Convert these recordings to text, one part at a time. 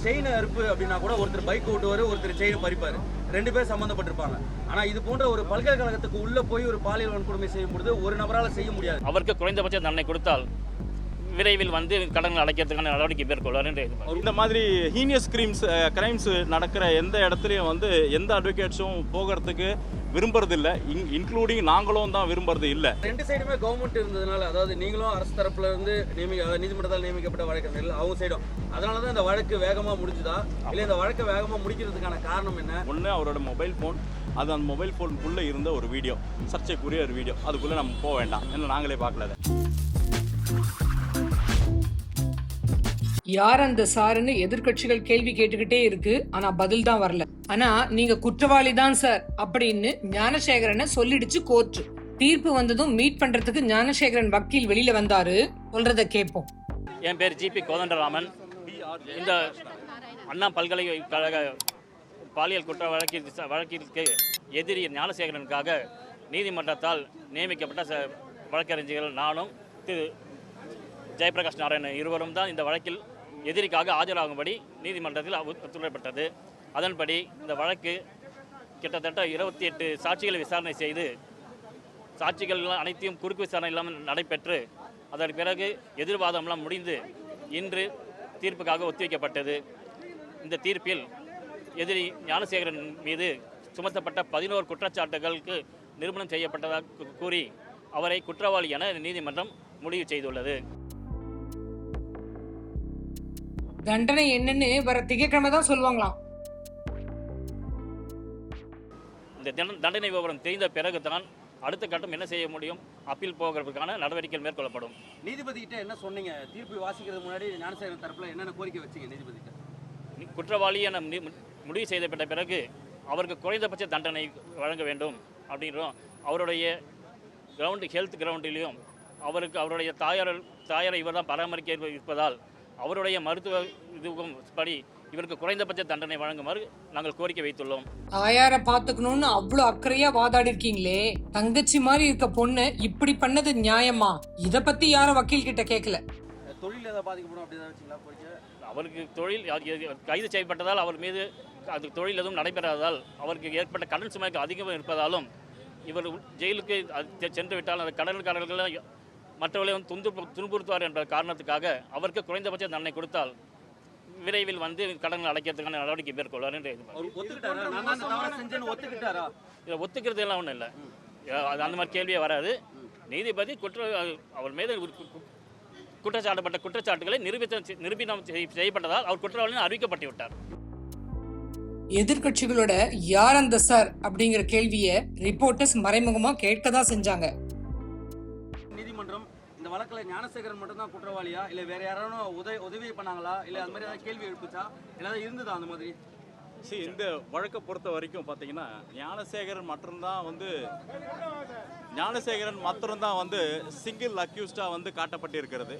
Chain அறுப்பு அப்படின்னா கூட ஒருத்தர் பைக் ஓட்டுவார், ஒருத்தர் செயின் பறிப்பார், 2 பேர் சம்மந்தப்பட்டிருப்பாங்க. ஆனால் இது போன்ற ஒரு பல்கலைக்கழகத்துக்கு உள்ளே போய் ஒரு பாலியல் வன்கொடுமை செய்யும் பொழுது ஒரு நபரால் செய்ய முடியாது. அவருக்கு குறைந்தபட்ச தண்டனை கொடுத்தால் விரைவில் வந்து கடன்கள் அடைக்கிறதுக்கான நடவடிக்கை மேற்கொள்வார் என்று இந்த மாதிரி ஹீனியஸ் கிரைம்ஸ் நடக்கிற எந்த இடத்துலையும் வந்து எந்த அட்வொகேட்ஸும் போகிறதுக்கு விரும்புறதில்லை, இன்க்ளூடிங் நாங்களும் தான் விரும்புறது இல்லை. 2 சைடுமே கவர்மெண்ட் இருந்ததுனால, அதாவது நீங்களும் அரசு தரப்புல இருந்து நீதிமன்றத்தால் நியமிக்கப்பட்ட வழக்கறிஞர்கள் அவங்க சைடும், அதனால தான் இந்த வழக்கு வேகமாக முடிஞ்சுதா இல்லை இந்த வழக்கை வேகமாக முடிக்கிறதுக்கான காரணம் என்ன? ஒன்று அவரோட மொபைல் ஃபோன், அது அந்த மொபைல் ஃபோனுக்குள்ளே இருந்த ஒரு வீடியோ, சர்ச்சைக்குரிய ஒரு வீடியோ, அதுக்குள்ளே நம்ம போக வேண்டாம், ஏன்னா நாங்களே பார்க்கல அதை. யார் அந்த சாருன்னு எதிர்கட்சிகள் கேள்வி கேட்டுக்கிட்டே இருக்கு, ஆனா பதில் தான் வரல. ஆனா நீங்க குற்றவாளி தான் சார் அப்படின்னு ஞானசேகரனை சொல்லிடுச்சு கோர்ட். தீர்ப்பு வந்ததும் மீட் பண்றதுக்கு ஞானசேகரன் வக்கீல் வெளியில வந்தாரு, சொல்றத கேட்போம். என் பேர் ஜிபி கோதண்டராமன். இந்த அண்ணா பல்கலைக்கழக பாலியல் குற்ற வழக்கிற்கு எதிரி ஞானசேகரனுக்காக நீதிமன்றத்தால் நியமிக்கப்பட்ட வழக்கறிஞர்கள் நானும் திரு ஜெயபிரகாஷ் நாராயணன் இருவரும் தான் இந்த வழக்கில் எதிரிக்காக ஆஜராகும்படி நீதிமன்றத்தில் உத்தரவிடப்பட்டது. அதன்படி இந்த வழக்கு கிட்டத்தட்ட 28 சாட்சிகளை விசாரணை செய்து சாட்சிகள் அனைத்தையும் குறுக்கு விசாரணை இல்லாமல் நடைபெற்று அதற்கு பிறகு எதிர்வாதம்லாம் முடிந்து இன்று தீர்ப்புக்காக ஒத்திவைக்கப்பட்டது. இந்த தீர்ப்பில் எதிரி ஞானசேகரன் மீது சுமத்தப்பட்ட 11 குற்றச்சாட்டுகளுக்கு நிரூபணம் செய்யப்பட்டதாக கூறி அவரை குற்றவாளி என நீதிமன்றம் முடிவு செய்துள்ளது. தண்டனை என்னன்னு வர திங்கட்கிழமை தான் சொல்லுவாங்களாம். இந்த தண்டனை விவரம் தெரிந்த பிறகுதான் அடுத்த கட்டம் என்ன செய்ய முடியும், அப்பீல் போகிறதுக்கான நடவடிக்கைகள் மேற்கொள்ளப்படும். நீதிபதி கிட்ட என்ன சொன்னீங்க? தீர்ப்பு வாசிக்கிறது முன்னாடி ஞானசேகரன் தரப்புல என்னென்ன கோரிக்கை வச்சீங்க நீதிபதி கிட்ட? குற்றவாளி என முடிவு செய்யப்பட்ட பிறகு அவருக்கு குறைந்தபட்ச தண்டனை வழங்க வேண்டும் அப்படின்றோம். அவருடைய ஹெல்த் கிரவுண்டிலையும் அவருடைய தாயாரை இவர் தான் பராமரிக்க இருப்பதால் அவருடைய மருத்துவ இதுவும் படி இவருக்கு குறைந்தபட்ச தண்டனை வழங்குமாறு நாங்கள் கோரிக்கை வைத்துள்ளோம். தாயார பாத்துக்கணும்னு அவ்வளவு அக்கறையா வாதாடி இருக்கீங்களே, தங்கச்சி மாதிரி இருக்க பொண்ணு இப்படி பண்ணது நியாயமா? இத பத்தி யாரும் வக்கீல் கிட்ட கேட்கல. தொழில் ஏதாவது பாதிக்கப்படும் அப்படி ஏதாவது வச்சுங்களா கோரிக்கை? அவருக்கு தொழில் கைது செய்யப்பட்டதால் அவர் மீது அது தொழில் எதுவும் நடைபெறாததால் அவருக்கு ஏற்பட்ட கடன் சுமைக்கு அதிகம் இருப்பதாலும் இவர் ஜெயிலுக்கு சென்று விட்டால் அந்த கடன்காரர்கள் மற்றவர்களை துன்புறுத்துவார் என்ற காரணத்துக்காக அவருக்கு குறைந்தபட்ச தண்டனை கொடுத்தால் விரைவில் வந்து கடன்கள் அடைக்கிறதுக்கான நடவடிக்கை மேற்கொள்வார் என்று இதில் ஒத்துக்கிறது எல்லாம் ஒன்றும் இல்லை. அந்த மாதிரி கேள்வியே வராது. நீதிபதி அவர் மீது குற்றச்சாட்டப்பட்ட குற்றச்சாட்டுகளை நிரூபணம் செய்யப்பட்டதால் அவர் குற்றவாளி அறிவிக்கப்பட்டு விட்டார். எதிர்கட்சிகளோட யார் அந்த சார் அப்படிங்கிற கேள்வியை ரிப்போர்ட்டர்ஸ் மறைமுகமா கேட்கதான் செஞ்சாங்க. நீதிமன்றம் இந்த வழக்கில் ஞானசேகரன் மட்டும் தான் குற்றவாளியா இல்லை வேற யாரும் உதவி பண்ணாங்களா இல்லை அது மாதிரி ஏதாவது கேள்வி எழுப்புச்சா ஏதாவது இருந்ததா அந்த மாதிரி? இந்த வழக்கை பொறுத்த வரைக்கும் பார்த்தீங்கன்னா ஞானசேகரன் மாத்திரம்தான் வந்து சிங்கிள் அக்யூஸ்டாக வந்து காட்டப்பட்டிருக்கிறது.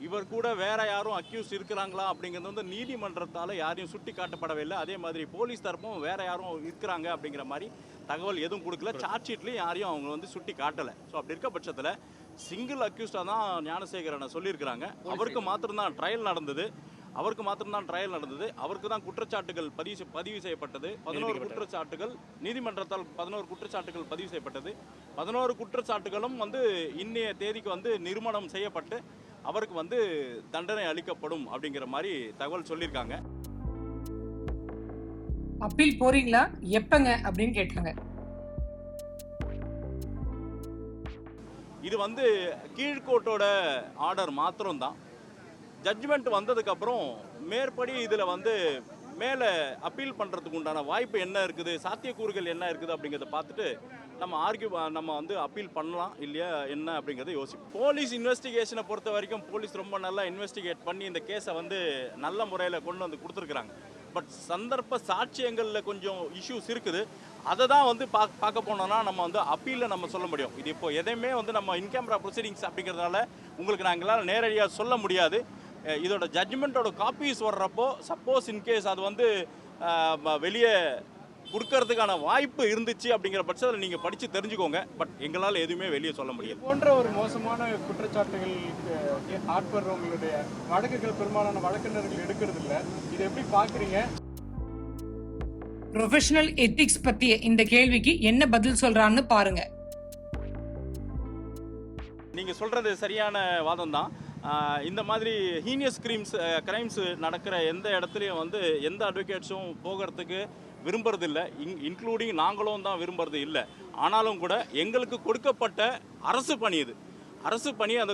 இவர் கூட வேற யாரும் அக்யூஸ் இருக்கிறாங்களா அப்படிங்கிறது வந்து நீதிமன்றத்தால் யாரையும் சுட்டி காட்டப்படவில்லை. அதே மாதிரி போலீஸ் தரப்பும் வேற யாரும் இருக்கிறாங்க அப்படிங்கிற மாதிரி தகவல் எதுவும் கொடுக்கல. சார்ஜ் ஷீட்லையும் யாரையும் அவங்க வந்து சுட்டி காட்டலை. ஸோ அப்படி இருக்க பட்சத்தில் சிங்கிள் அக்யூஸ்டாக தான் ஞானசேகரனை சொல்லியிருக்கிறாங்க. அவருக்கு மாத்திரம்தான் ட்ரையல் நடந்தது. அவருக்கு தான் குற்றச்சாட்டுகள் பதிவு செய்யப்பட்டது. 11 குற்றச்சாட்டுகள் நீதிமன்றத்தால் 11 குற்றச்சாட்டுகள் பதிவு செய்யப்பட்டது. 11 குற்றச்சாட்டுகளும் வந்து இன்னைய தேதிக்கு வந்து நிரூபணம் செய்யப்பட்டு அவருக்கு வந்து தண்டனை அளிக்கப்படும் அப்படிங்கிற மாதிரி தகவல் சொல்லியிருக்காங்க. அப்பீல் போறீங்களா எப்பங்க அப்படின்னு கேட்டாங்க. இது வந்து கீழ்கோர்ட்டோட ஆர்டர் மாத்திரம்தான். ஜட்ஜ்மெண்ட் வந்ததுக்கப்புறம் மேற்படி இதில் வந்து மேலே அப்பீல் பண்ணுறதுக்கு உண்டான வாய்ப்பு என்ன இருக்குது, சாத்தியக்கூறுகள் என்ன இருக்குது அப்படிங்கிறத பார்த்துட்டு நம்ம வந்து அப்பீல் பண்ணலாம் இல்லையா என்ன அப்படிங்கிறத யோசிப்போம். போலீஸ் இன்வெஸ்டிகேஷனை பொறுத்த வரைக்கும் போலீஸ் ரொம்ப நல்லா இன்வெஸ்டிகேட் பண்ணி இந்த கேஸை வந்து நல்ல முறையில் கொண்டு வந்து கொடுத்துருக்குறாங்க. பட் சந்தர்ப்ப சாட்சியங்களில் கொஞ்சம் இஷ்யூஸ் இருக்குது. அதை தான் வந்து பார்க்க போனோம்னா நம்ம வந்து அப்பீலில் நம்ம சொல்ல முடியும். இது இப்போ எதையுமே வந்து நம்ம இன்கேமரா ப்ரொசீடிங்ஸ் அப்படிங்கிறதுனால உங்களுக்கு நாங்களால் நேரடியாக சொல்ல முடியாது. இதோட ஜட்ஜ்மெண்ட்டோட காப்பீஸ் வர்றப்போ சப்போஸ் இன்கேஸ் அது வந்து வெளியே கொடுக்கறதுக்கான வாய்ப்பு இருந்துச்சு அப்படிங்கிற பட்சத்தில் நீங்கள் படித்து தெரிஞ்சுக்கோங்க. பட் எங்களால் எதுவுமே வெளியே சொல்ல முடியாது. போன்ற ஒரு மோசமான குற்றச்சாட்டுகளுக்கு ஆட்படுறவங்களுடைய வழக்குகள் பெரும்பாலான வழக்கறிஞர்கள் எடுக்கிறது இல்லை. இதை எப்படி பார்க்குறீங்க? ப்ரொஃபஷனல் எத்திக்ஸ் பத்திய இந்த கேள்விக்கு என்ன பதில் சொல்றான்னு பாருங்க. நீங்கள் சொல்கிறது சரியான வாதம் தான். இந்த மாதிரி ஹீனியஸ் கிரைம்ஸ் நடக்கிற எந்த இடத்துலையும் வந்து எந்த அட்வொகேட்ஸும் போகிறதுக்கு விரும்புறதில்ல, இன்க்ளூடிங் நாங்களும் தான் விரும்புறது இல்லை. ஆனாலும் கூட எங்களுக்கு கொடுக்கப்பட்ட அரசு பணி இது. அரசு பணி அந்த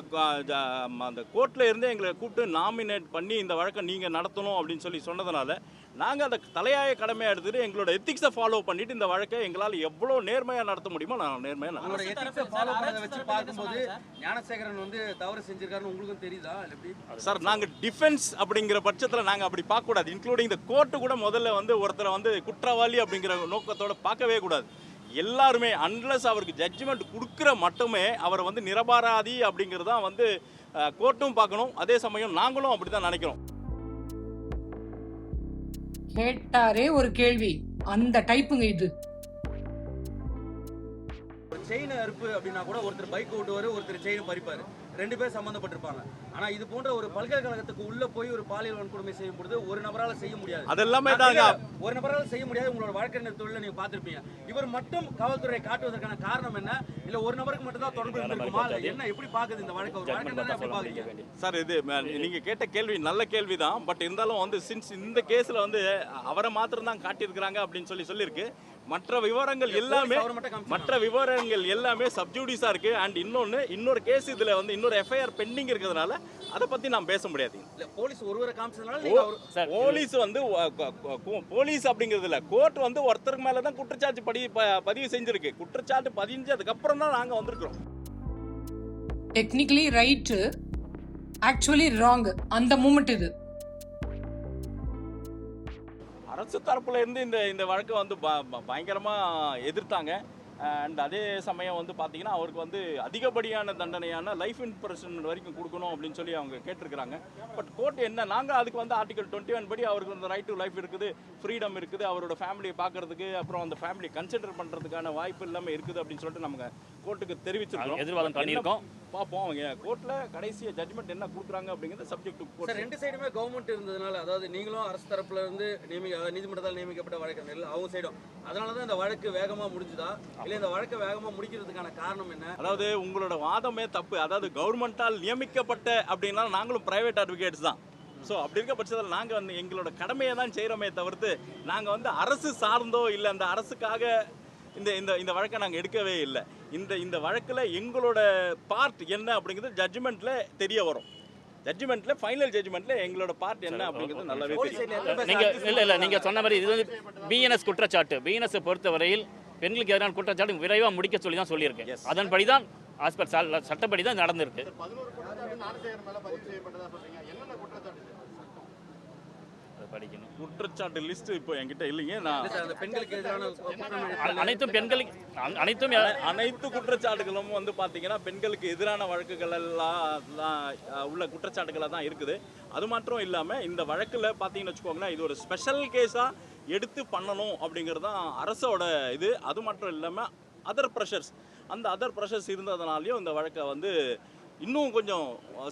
கோர்ட்டில் இருந்து எங்களை கூப்பிட்டு நாமினேட் பண்ணி இந்த வழக்கை நீங்கள் நடத்தணும் அப்படின்னு சொல்லி சொன்னதுனால நாங்கள் அந்த தலையாய கடமையாக எடுத்துகிட்டு எங்களோட எத்திக்ஸை ஃபாலோ பண்ணிட்டு இந்த வழக்கை எங்களால் எவ்வளோ நேர்மையாக நடத்த முடியுமோ நான் நேர்மையாக உங்களோட எத்திக்ஸை ஃபாலோ பண்ணதை வச்சு பார்க்கும்போது ஞானசேகரன் வந்து தவறு செஞ்சிருக்காருன்னு உங்களுக்கும் தெரியுதா இல்லை எப்படி? சார், நாங்கள் டிஃபென்ஸ் அப்படிங்கிற பட்சத்தில் நாங்கள் அப்படி பார்க்கக்கூடாது. இன்க்ளூடிங் இந்த கோர்ட்டு கூட முதல்ல வந்து ஒருத்தரை வந்து குற்றவாளி அப்படிங்கிற நோக்கத்தோடு பார்க்கவே கூடாது. எல்லாருமே அன்லஸ் அவருக்கு ஜட்ஜ்மெண்ட் கொடுக்குற மட்டுமே அவரை வந்து நிரபராதி அப்படிங்கிறது தான் வந்து கோர்ட்டும் பார்க்கணும். அதே சமயம் நாங்களும் அப்படி தான் நினைக்கிறோம். கேட்டாரே ஒரு கேள்வி, அந்த டைப்புங்க இது. ஒரு செயின் அறுப்பு அப்படின்னா கூட ஒருத்தர் பைக் ஓட்டுவார், ஒருத்தர் செயின் பறிப்பார், 2 பேர் சம்பந்தப்பட்டிருப்பாங்க. ஆனா இது போன்ற ஒரு பல்கலைக்கழகத்துக்கு உள்ள போய் ஒரு பாலியல் வன்கொடுமை செய்யும் பொழுது ஒரு நபரால செய்ய முடியாது. அதெல்லாமே தாங்க ஒரு நபரால செய்ய முடியாது. உங்களோட வழக்கறிஞர் தொழில நீங்க பார்த்திருப்பீங்க. இவர் மட்டும் காவல்துறையை காட்டுவதற்கான காரணம் என்ன? இல்ல ஒரு நபருக்கு மட்டும் தான் தொடர்பு இருக்குமா? என்ன எப்படி பாக்குது இந்த வழக்கு? ஒரு வழக்கறிஞர் எப்படி பாக்குறீங்க சார்? இது நீங்க கேட்ட கேள்வி நல்ல கேள்வி தான். பட் இருந்தாலும் வந்து சின்ஸ் இந்த கேஸ்ல வந்து அவரை மாத்திரம் தான் காட்டியிருக்கிறாங்க அப்படின்னு சொல்லியிருக்கு. மற்ற விவரங்கள் எல்லாமே சப்ஜூடிஸா இருக்கு. அண்ட் இன்னொரு கேஸ் இதுல வந்து இன்னொரு எஃப்ஐஆர் பெண்டிங் இருக்கிறதுனால அதை பத்தி நான் பேச முடியாது. போலீஸ் ஒருவரை காமிச்சதுனால போலீஸ் வந்து போலீஸ் அப்படிங்கிறது இல்ல, கோர்ட் வந்து ஒருத்தருக்கு மேல தான் குற்றச்சாட்டு பதிவு செஞ்சிருக்கு. குற்றச்சாட்டு பதிஞ்சதுக்கு அப்புறம் தான் நாங்க வந்திருக்கிறோம். Technically right, actually wrong. அந்த மூமெண்ட் இது. அரசு தரப்புல இருந்து இந்த வழக்கை வந்து பயங்கரமா எதிர்த்தாங்க. அண்ட் அதே சமயம் வந்து பார்த்தீங்கன்னா அவருக்கு வந்து அதிகப்படியான தண்டனையான லைஃப் இம்ப்ரெஷன்மெண்ட் வரைக்கும் கொடுக்கணும் அப்படின்னு சொல்லி அவங்க கேட்டிருக்கிறாங்க. பட் கோர்ட் என்ன, நாங்கள் அதுக்கு வந்து ஆர்டிகல் 21 படி அவருக்கு வந்து ரைட் டு லைஃப் இருக்குது, ஃப்ரீடம் இருக்குது, அவரோட ஃபேமிலியை பார்க்கறதுக்கு அப்புறம் அந்த ஃபேமிலியை கன்சிடர் பண்ணுறதுக்கான வாய்ப்பு இல்லாமல் இருக்குது அப்படின்னு சொல்லிட்டு நம்ம கோர்ட்டுக்கு தெரிவிச்சிருக்கோம். எதிர்வாதம் பண்ணியிருக்கோம். பார்ப்போம் அவங்க கோர்ட்டில் கடைசியாக ஜட்மெண்ட் என்ன கொடுக்குறாங்க அப்படிங்கிறது சப்ஜெக்ட் டு கோர்ட். 2 சைடுமே கவர்மெண்ட் இருந்ததுனால, அதாவது நீங்களும் அரசு தரப்புல இருந்து நீதிமன்றத்தால் நியமிக்கப்பட்ட வழக்கறிஞர்கள் அவங்க சைடும், அதனால தான் இந்த வழக்கு வேகமாக முடிஞ்சுதா இல்லை இந்த வழக்கை வேகமாக முடிக்கிறதுக்கான காரணம் என்ன? அதாவது உங்களோட வாதமே தப்பு. அதாவது கவர்மெண்டால் நியமிக்கப்பட்ட அப்படின்னா நாங்களும் பிரைவேட் அட்வொகேட்ஸ் தான். ஸோ அப்படி இருக்க பட்சத்தில் நாங்கள் வந்து எங்களோட கடமையை தான் செய்கிறோமே தவிர்த்து நாங்கள் வந்து அரசு சார்ந்தோ இல்லை அந்த அரசுக்காக இந்த வழக்கை நாங்கள் எடுக்கவே இல்லை. இந்த வழக்கில் எங்களோட பார்ட் என்ன அப்படிங்கிறது ஜட்ஜ்மெண்ட்டில் தெரிய வரும். ஜட்ஜ்மெண்ட்ல ஃபைனல் ஜட்ஜ்மெண்ட்ல எங்களோட பார்ட் என்ன அப்படிங்கிறது நல்லாவே தெரியும். நீங்க சொன்ன மாதிரி இது வந்து பிஎன்எஸ் குற்றச்சாட்டு. பிஎன்எஸ் பொறுத்தவரையில் பெண்களுக்கு எதிரான குற்றச்சாட்டு விரைவாக முடிக்க சொல்லி தான் சொல்லியிருக்கேன். அதன்படி தான் ஆஸ்பர் சட்டப்படி தான் நடந்திருக்கு. படிக்கணும் குற்றச்சாட்டு லிஸ்ட் இப்போ என்கிட்ட இல்லைங்க. நான் பெண்களுக்கு எதிரான அனைத்து குற்றச்சாட்டுகளும் வந்து பார்த்தீங்கன்னா பெண்களுக்கு எதிரான வழக்குகள் எல்லாம் உள்ள குற்றச்சாட்டுகளாக தான் இருக்குது. அது மாத்திரம் இல்லாமல் இந்த வழக்கில் பார்த்தீங்கன்னு வச்சுக்கோங்களேன், இது ஒரு ஸ்பெஷல் கேஸாக எடுத்து பண்ணணும் அப்படிங்கிறது தான் அரசோட இது. அது மட்டும் இல்லாமல் அதர் ப்ரெஷர்ஸ் இருந்ததுனாலையும் இந்த வழக்கை வந்து இன்னும் கொஞ்சம்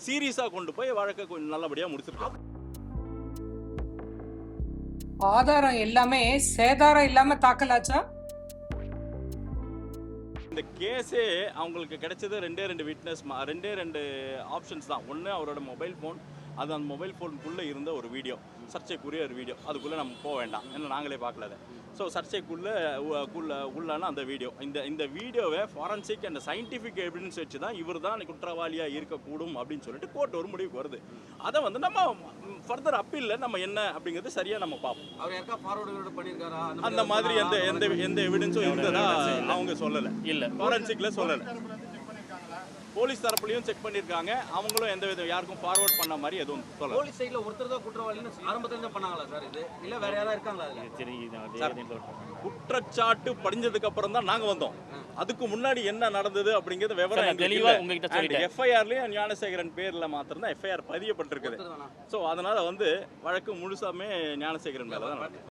சீரியஸாக கொண்டு போய் வழக்கை கொஞ்சம் நல்லபடியாக முடிச்சிருக்காங்க. ஆதாரம் எல்லாமே சேதாரம் இல்லாம தாக்கலாச்சா? இந்த கேஸே அவங்களுக்கு கிடைச்சது 2 விட்னஸ், 2 ஆப்ஷன்ஸ் தான். ஒன்று அவரோட மொபைல் ஃபோன், அது அந்த மொபைல் ஃபோனுக்குள்ளே இருந்த ஒரு வீடியோ, சர்ச்சைக்குரிய ஒரு வீடியோ. அதுக்குள்ளே நம்ம போக வேண்டாம், ஏன்னா நாங்களே பார்க்கல அதை. ஸோ சர்ச்சைக்குள்ளே உள்ளான அந்த வீடியோ, இந்த வீடியோவை ஃபாரன்சிக் அண்ட் சயின்டிஃபிக் எவிடன்ஸ் வச்சு தான் இவர் தான் குற்றவாளியாக இருக்கக்கூடும் அப்படின்னு சொல்லிட்டு கோர்ட் ஒரு முடிவுக்கு வருது. அதை வந்து நம்ம ஃபர்தர் அப்பீலில் நம்ம என்ன அப்படிங்கிறது சரியாக நம்ம பார்ப்போம். அவர் யாருக்கா ஃபார்வர்டு பண்ணியிருக்காரா அந்த மாதிரி எந்த எவிடன்ஸும் இருந்ததா அவங்க சொல்லலை, இல்லை ஃபாரன்சிக்கில் சொல்லலை. போலீஸ் தரப்புலையும் செக் பண்ணியிருக்காங்க, அவங்களும் எந்த வித யாருக்கும் ஃபார்வர்ட் பண்ண மாதிரி எதுவும் சொல்லல. போலீஸ் சைடில் ஒருத்தர் தான் குற்றவாளின்னு ஆரம்பத்துல தான் பண்ணாங்களா சார் இது, இல்லை வேற யாராவது இருக்காங்களா? குற்றச்சாட்டு படிஞ்சதுக்கு அப்புறம் தான் நாங்கள் வந்தோம். அதுக்கு முன்னாடி என்ன நடந்தது அப்படிங்கிறது விவரம் தெளிவாக உங்ககிட்ட சொல்லிட்டேன். எஃப்ஐஆர்லேயும் ஞானசேகரன் பேரில் மாத்திரம் தான் எஃப்ஐஆர் பதியப்பட்டிருக்குது. ஸோ அதனால வந்து வழக்கு முழுசாமே ஞானசேகரன் மேலே தான்